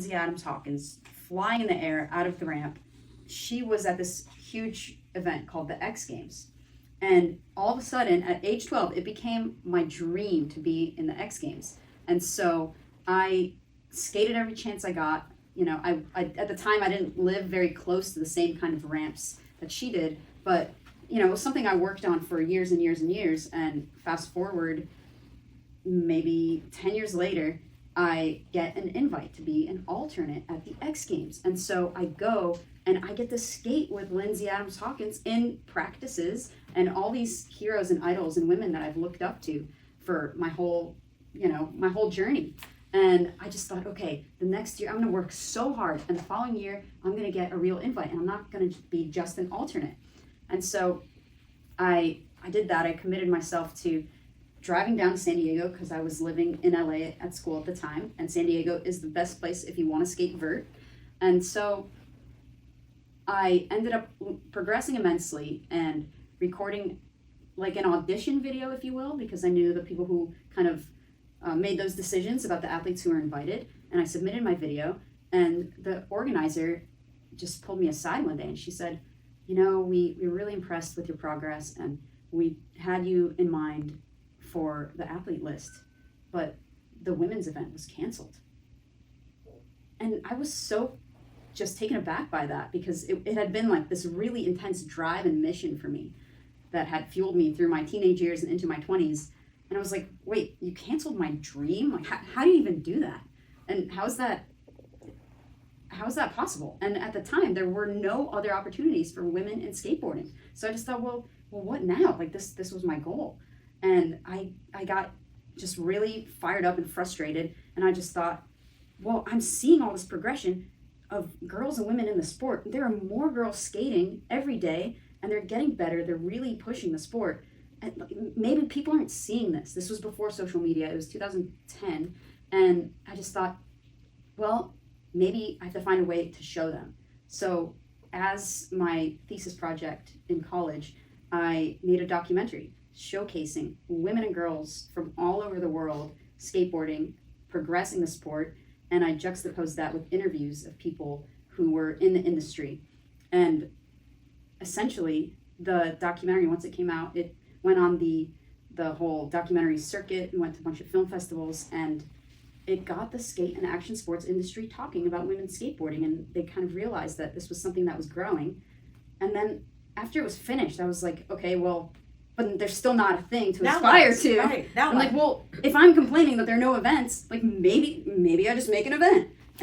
Lindsay Adams Hawkins flying in the air out of the ramp. She was at this huge event called the X Games. And all of a sudden, at age 12, it became my dream to be in the X Games. And so I skated every chance I got. You know, I at the time, I didn't live very close to the same kind of ramps that she did. But, you know, it was something I worked on for years and years and years. And fast forward, maybe 10 years later, I get an invite to be an alternate at the X Games. And so I go and I get to skate with Lindsay Adams Hawkins in practices and all these heroes and idols and women that I've looked up to for my whole journey. And I just thought, okay, the next year I'm going to work so hard, and the following year I'm going to get a real invite, and I'm not going to be just an alternate. And so I did that. I committed myself to driving down to San Diego because I was living in LA at school at the time, and San Diego is the best place if you want to skate vert. And so I ended up progressing immensely and recording like an audition video, if you will, because I knew the people who kind of made those decisions about the athletes who were invited. And I submitted my video, and the organizer just pulled me aside one day and she said, you know, we were really impressed with your progress, and we had you in mind for the athlete list, but the women's event was canceled. And I was so just taken aback by that, because it had been like this really intense drive and mission for me that had fueled me through my teenage years and into my 20s. And I was like, wait, you canceled my dream? Like, how do you even do that? And how is that possible? And at the time, there were no other opportunities for women in skateboarding. So I just thought, well, what now? Like, this was my goal. And I got just really fired up and frustrated. And I just thought, well, I'm seeing all this progression of girls and women in the sport. There are more girls skating every day, and they're getting better. They're really pushing the sport. And maybe people aren't seeing this. This was before social media. It was 2010. And I just thought, well, maybe I have to find a way to show them. So as my thesis project in college, I made a documentary showcasing women and girls from all over the world skateboarding, progressing the sport, and I juxtaposed that with interviews of people who were in the industry. And essentially, the documentary, once it came out, it went on the whole documentary circuit and went to a bunch of film festivals, and it got the skate and action sports industry talking about women's skateboarding, and they kind of realized that this was something that was growing. And then after it was finished, I was like, okay, well, but there's still not a thing to aspire to. Right. I'm like, well, if I'm complaining that there are no events, like maybe I just make an event.